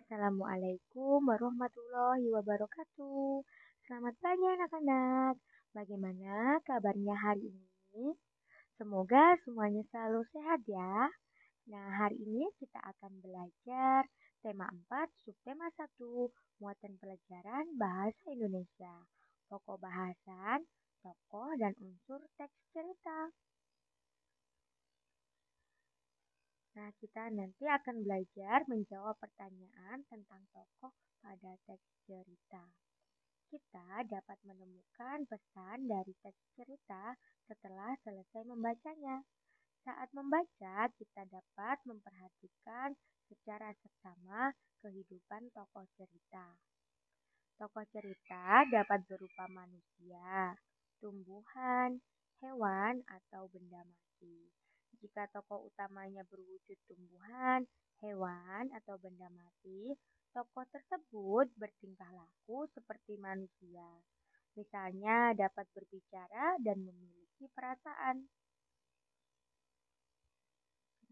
Assalamualaikum warahmatullahi wabarakatuh. Selamat pagi anak-anak. Bagaimana kabarnya hari ini? Semoga semuanya selalu sehat ya. Nah, hari ini kita akan belajar tema 4, subtema 1, muatan pelajaran bahasa Indonesia. Pokok bahasan, tokoh dan unsur teks cerita. Nah, kita nanti akan belajar menjawab pertanyaan tentang tokoh pada teks cerita. Kita dapat menemukan pesan dari teks cerita setelah selesai membacanya. Saat membaca, kita dapat memperhatikan secara seksama kehidupan tokoh cerita. Tokoh cerita dapat berupa manusia, tumbuhan, hewan, atau benda mati. Jika tokoh utamanya berwujud tumbuhan, hewan, atau benda mati, tokoh tersebut bertingkah laku seperti manusia. Misalnya dapat berbicara dan memiliki perasaan.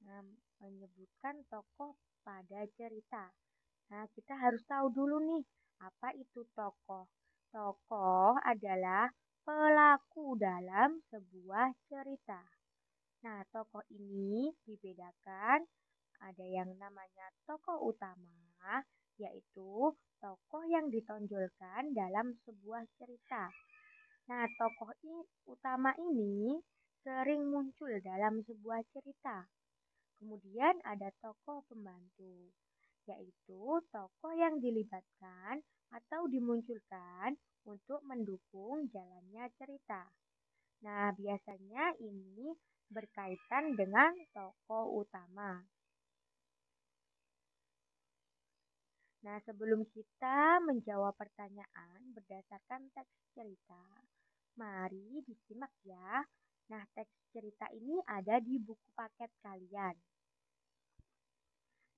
Nah, menyebutkan tokoh pada cerita. Nah, kita harus tahu dulu nih, apa itu tokoh? Tokoh adalah pelaku dalam sebuah cerita. Nah, tokoh ini dibedakan, ada yang namanya tokoh utama, yaitu tokoh yang ditonjolkan dalam sebuah cerita. Nah, utama ini sering muncul dalam sebuah cerita. Kemudian ada tokoh pembantu, yaitu tokoh yang dilibatkan atau dimunculkan untuk mendukung jalannya cerita. Nah, biasanya ini berkaitan dengan tokoh utama. Nah, sebelum kita menjawab pertanyaan berdasarkan teks cerita, mari disimak ya. Nah, teks cerita ini ada di buku paket kalian.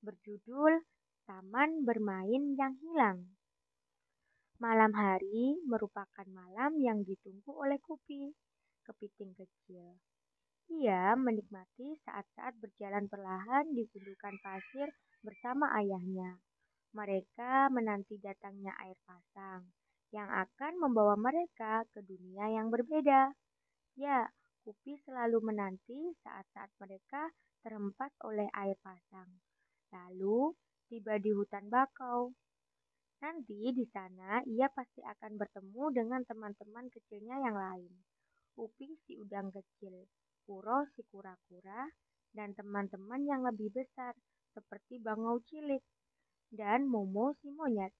Berjudul Taman Bermain yang Hilang. Malam hari merupakan malam yang ditunggu oleh Kupi, kepiting kecil. Ia menikmati saat-saat berjalan perlahan di gundukan pasir bersama ayahnya. Mereka menanti datangnya air pasang yang akan membawa mereka ke dunia yang berbeda. Ya, Kupi selalu menanti saat-saat mereka terhempas oleh air pasang. Lalu tiba di hutan bakau. Nanti di sana ia pasti akan bertemu dengan teman-teman kecilnya yang lain. Uping si udang kecil, Kuro si kura-kura, dan teman-teman yang lebih besar seperti bangau cilik dan Momo si monyet.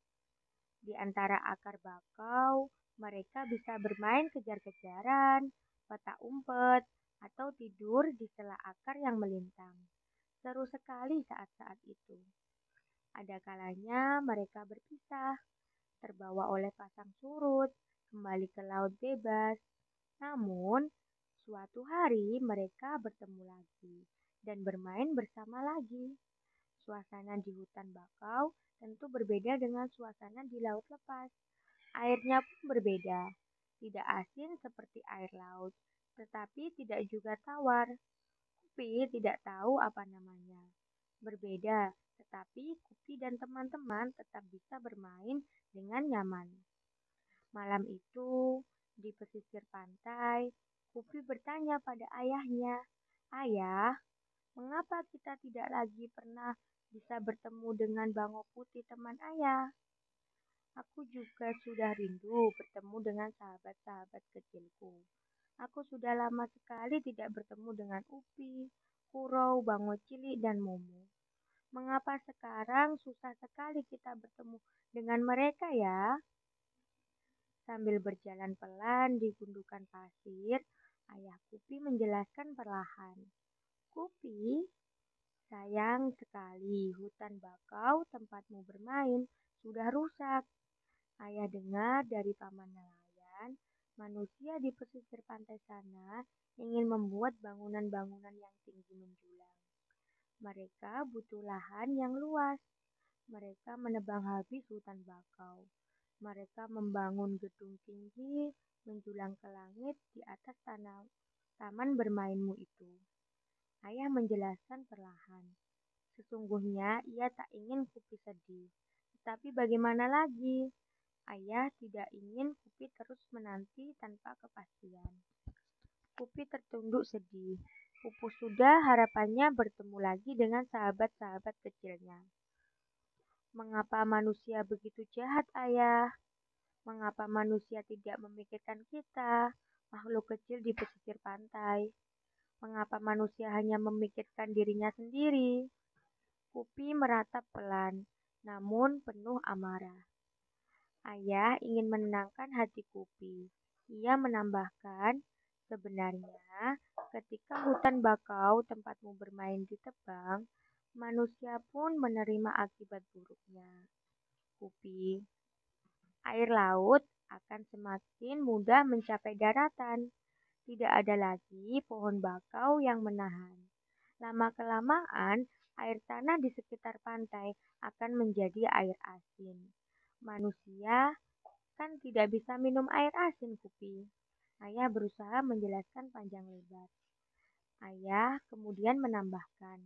Di antara akar bakau, mereka bisa bermain kejar-kejaran, petak umpet, atau tidur di sela akar yang melintang. Seru sekali saat-saat itu. Ada kalanya mereka berpisah, terbawa oleh pasang surut, kembali ke laut bebas. Namun, suatu hari mereka bertemu lagi dan bermain bersama lagi. Suasana di hutan bakau tentu berbeda dengan suasana di laut lepas. Airnya pun berbeda, tidak asin seperti air laut, tetapi tidak juga tawar. Kupi tidak tahu apa namanya. Berbeda, tetapi Kupi dan teman-teman tetap bisa bermain dengan nyaman. Malam itu, di pesisir pantai, Kupi bertanya pada ayahnya, "Ayah, mengapa kita tidak lagi pernah bisa bertemu dengan Bango Putih teman ayah? Aku juga sudah rindu bertemu dengan sahabat-sahabat kecilku. Aku sudah lama sekali tidak bertemu dengan Upi, Kuro, Bango Cilik, dan Momo. Mengapa sekarang susah sekali kita bertemu dengan mereka ya?" Sambil berjalan pelan di gundukan pasir, ayah Kupi menjelaskan perlahan. "Kupi, sayang sekali hutan bakau tempatmu bermain sudah rusak. Ayah dengar dari paman nelayan, manusia di pesisir pantai sana ingin membuat bangunan-bangunan yang tinggi menjulang. Mereka butuh lahan yang luas. Mereka menebang habis hutan bakau. Mereka membangun gedung tinggi menjulang ke langit di atas taman bermainmu itu." Ayah menjelaskan perlahan. Sesungguhnya ia tak ingin Kupi sedih. Tapi bagaimana lagi? Ayah tidak ingin Kupi terus menanti tanpa kepastian. Kupi tertunduk sedih. Pupus sudah harapannya bertemu lagi dengan sahabat-sahabat kecilnya. Mengapa manusia begitu jahat, Ayah? Mengapa manusia tidak memikirkan kita, makhluk kecil di pesisir pantai? Mengapa manusia hanya memikirkan dirinya sendiri? Kupi meratap pelan, namun penuh amarah. Ayah ingin menenangkan hati Kupi. Ia menambahkan, sebenarnya ketika hutan bakau tempatmu bermain ditebang, manusia pun menerima akibat buruknya. Kupi, air laut akan semakin mudah mencapai daratan. Tidak ada lagi pohon bakau yang menahan. Lama-kelamaan, air tanah di sekitar pantai akan menjadi air asin. Manusia kan tidak bisa minum air asin, Kupi. Ayah berusaha menjelaskan panjang lebar. Ayah kemudian menambahkan,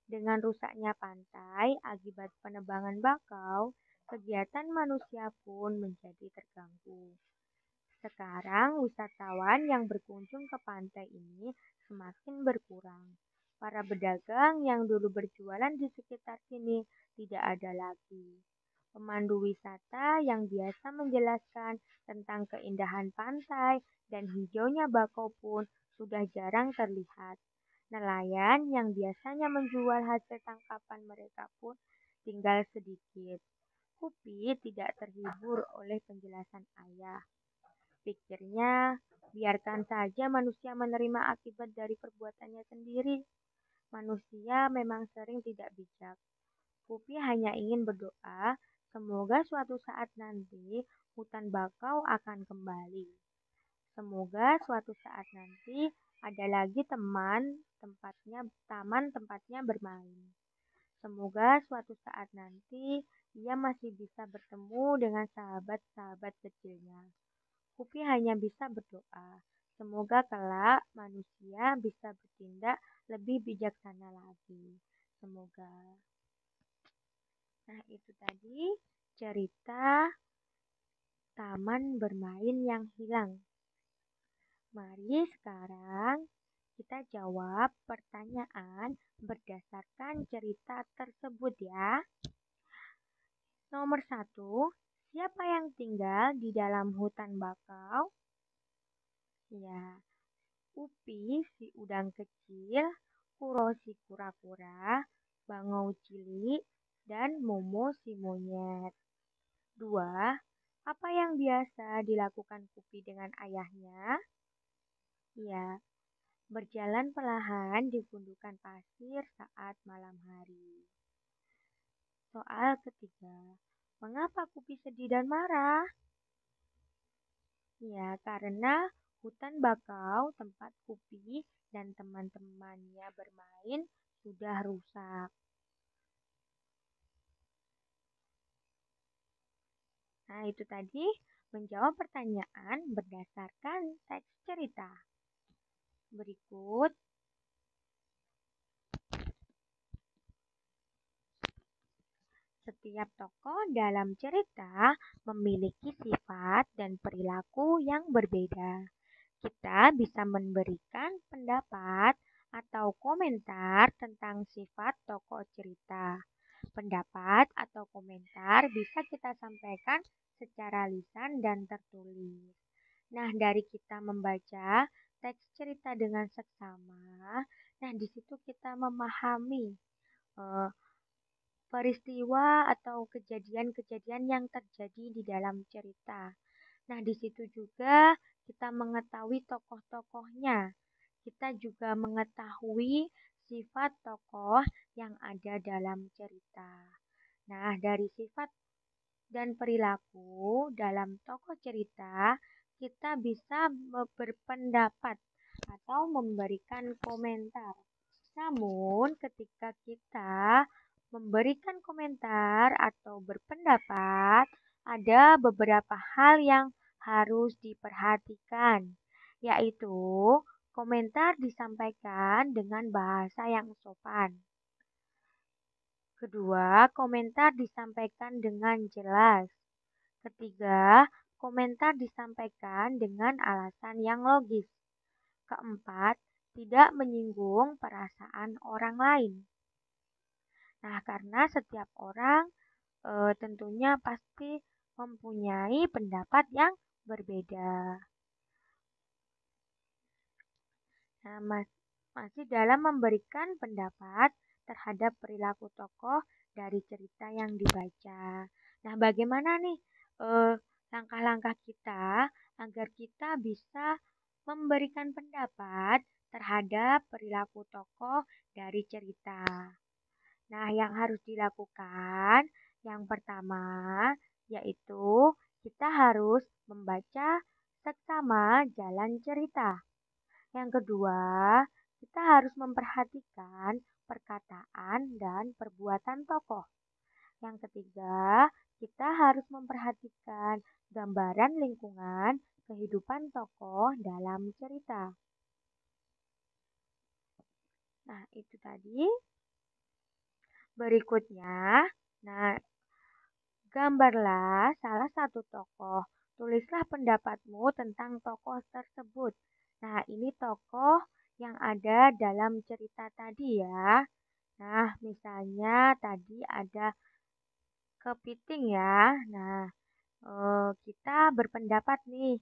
dengan rusaknya pantai akibat penebangan bakau, kegiatan manusia pun menjadi terganggu. Sekarang wisatawan yang berkunjung ke pantai ini semakin berkurang. Para pedagang yang dulu berjualan di sekitar sini tidak ada lagi. Pemandu wisata yang biasa menjelaskan tentang keindahan pantai dan hijaunya bakau pun sudah jarang terlihat. Nelayan yang biasanya menjual hasil tangkapan mereka pun tinggal sedikit. Kupi tidak terhibur oleh penjelasan ayah. Pikirnya, biarkan saja manusia menerima akibat dari perbuatannya sendiri. Manusia memang sering tidak bijak. Pupi hanya ingin berdoa, semoga suatu saat nanti hutan bakau akan kembali. Semoga suatu saat nanti ada lagi taman tempatnya bermain. Semoga suatu saat nanti ia masih bisa bertemu dengan sahabat-sahabat kecilnya. Kupi hanya bisa berdoa. Semoga kelak manusia bisa bertindak lebih bijaksana lagi. Semoga. Nah, itu tadi cerita taman bermain yang hilang. Mari sekarang kita jawab pertanyaan berdasarkan cerita tersebut ya. Nomor 1, siapa yang tinggal di dalam hutan bakau? Ya, Upi si udang kecil, Kuro si kura-kura, Bangau cilik, dan Momo si monyet. 2. Apa yang biasa dilakukan Upi dengan ayahnya? Ya, berjalan perlahan di gundukan pasir saat malam hari. Soal ketiga, mengapa Kupi sedih dan marah? Ya, karena hutan bakau tempat Kupi dan teman-temannya bermain sudah rusak. Nah, itu tadi menjawab pertanyaan berdasarkan teks cerita. Berikut setiap tokoh dalam cerita memiliki sifat dan perilaku yang berbeda. Kita bisa memberikan pendapat atau komentar tentang sifat tokoh cerita. Pendapat atau komentar bisa kita sampaikan secara lisan dan tertulis. Nah, dari kita membaca teks cerita dengan seksama, nah di situ kita memahami eh, peristiwa atau kejadian-kejadian yang terjadi di dalam cerita. Nah, di situ juga kita mengetahui tokoh-tokohnya. Kita juga mengetahui sifat tokoh yang ada dalam cerita. Nah, dari sifat dan perilaku dalam tokoh cerita, kita bisa berpendapat atau memberikan komentar. Namun, ketika kita memberikan komentar atau berpendapat, ada beberapa hal yang harus diperhatikan, yaitu komentar disampaikan dengan bahasa yang sopan. Kedua, komentar disampaikan dengan jelas. Ketiga, komentar disampaikan dengan alasan yang logis. Keempat, tidak menyinggung perasaan orang lain. Nah, karena setiap orang tentunya pasti mempunyai pendapat yang berbeda. Nah, masih dalam memberikan pendapat terhadap perilaku tokoh dari cerita yang dibaca. Nah, bagaimana nih eh, langkah-langkah kita agar kita bisa memberikan pendapat terhadap perilaku tokoh dari cerita? Nah, yang harus dilakukan yang pertama yaitu kita harus membaca seksama jalan cerita. Yang kedua, kita harus memperhatikan perkataan dan perbuatan tokoh. Yang ketiga, kita harus memperhatikan gambaran lingkungan kehidupan tokoh dalam cerita. Nah, itu tadi. Berikutnya, nah, gambarlah salah satu tokoh. Tulislah pendapatmu tentang tokoh tersebut. Nah, ini tokoh yang ada dalam cerita tadi ya. Nah, misalnya tadi ada kepiting ya. Nah, kita berpendapat nih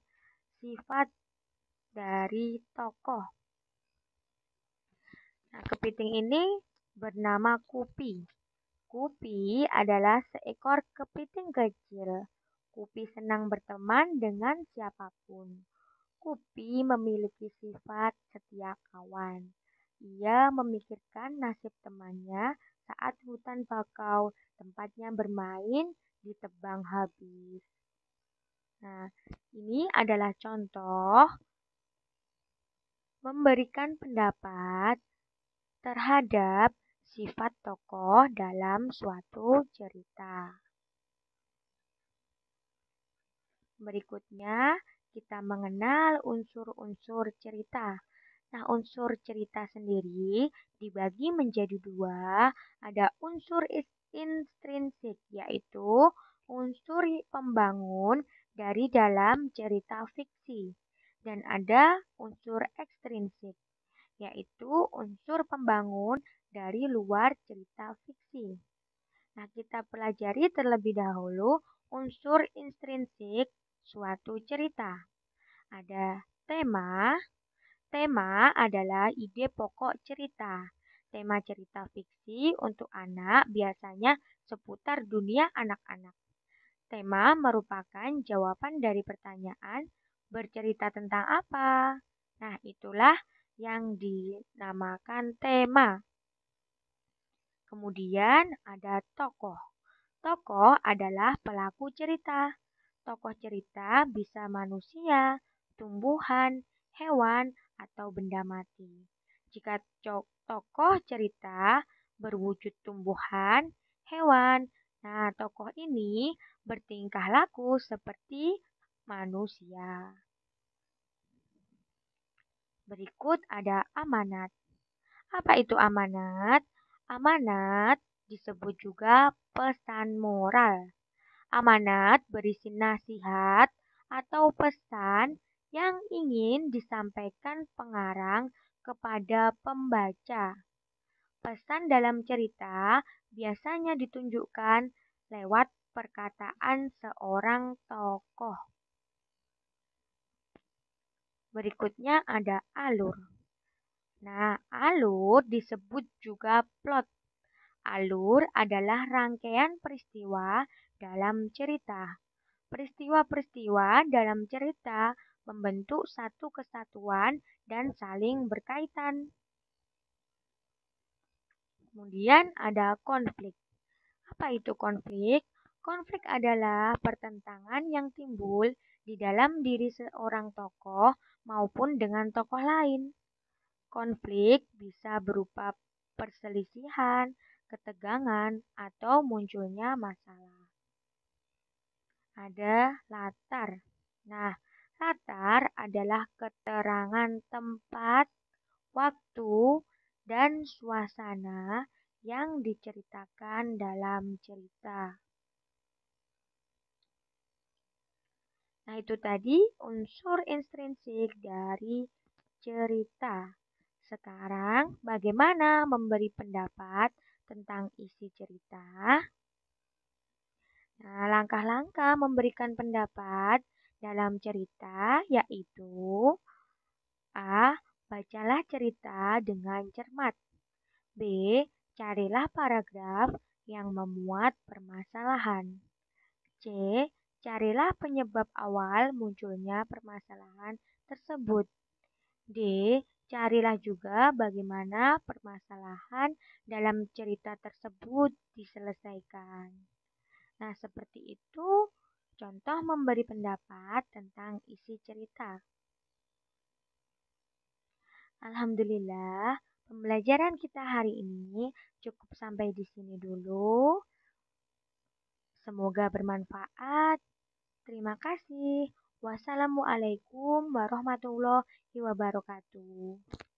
sifat dari tokoh. Nah, kepiting ini bernama Kupi. Kupi adalah seekor kepiting kecil. Kupi senang berteman dengan siapapun. Kupi memiliki sifat setia kawan. Ia memikirkan nasib temannya saat hutan bakau tempatnya bermain ditebang habis. Nah, ini adalah contoh memberikan pendapat terhadap sifat tokoh dalam suatu cerita. Berikutnya, kita mengenal unsur-unsur cerita. Nah, unsur cerita sendiri dibagi menjadi dua. Ada unsur intrinsik, yaitu unsur pembangun dari dalam cerita fiksi. Dan ada unsur ekstrinsik, yaitu unsur pembangun dari luar cerita fiksi. Nah, kita pelajari terlebih dahulu unsur intrinsik suatu cerita. Ada tema. Tema adalah ide pokok cerita. Tema cerita fiksi untuk anak biasanya seputar dunia anak-anak. Tema merupakan jawaban dari pertanyaan bercerita tentang apa. Nah, itulah yang dinamakan tema. Kemudian ada tokoh. Tokoh adalah pelaku cerita. Tokoh cerita bisa manusia, tumbuhan, hewan, atau benda mati. Jika tokoh cerita berwujud tumbuhan, hewan, nah tokoh ini bertingkah laku seperti manusia. Berikut ada amanat. Apa itu amanat? Amanat disebut juga pesan moral. Amanat berisi nasihat atau pesan yang ingin disampaikan pengarang kepada pembaca. Pesan dalam cerita biasanya ditunjukkan lewat perkataan seorang tokoh. Berikutnya ada alur. Nah, alur disebut juga plot. Alur adalah rangkaian peristiwa dalam cerita. Peristiwa-peristiwa dalam cerita membentuk satu kesatuan dan saling berkaitan. Kemudian ada konflik. Apa itu konflik? Konflik adalah pertentangan yang timbul di dalam diri seorang tokoh maupun dengan tokoh lain. Konflik bisa berupa perselisihan, ketegangan, atau munculnya masalah. Ada latar. Nah, latar adalah keterangan tempat, waktu, dan suasana yang diceritakan dalam cerita. Nah, itu tadi unsur intrinsik dari cerita. Sekarang, bagaimana memberi pendapat tentang isi cerita? Nah, langkah-langkah memberikan pendapat dalam cerita yaitu A. Bacalah cerita dengan cermat. B. Carilah paragraf yang memuat permasalahan. C. Carilah penyebab awal munculnya permasalahan tersebut. D. Carilah juga bagaimana permasalahan dalam cerita tersebut diselesaikan. Nah, seperti itu contoh memberi pendapat tentang isi cerita. Alhamdulillah, pembelajaran kita hari ini cukup sampai di sini dulu. Semoga bermanfaat. Terima kasih. Wassalamualaikum warahmatullahi wabarakatuh.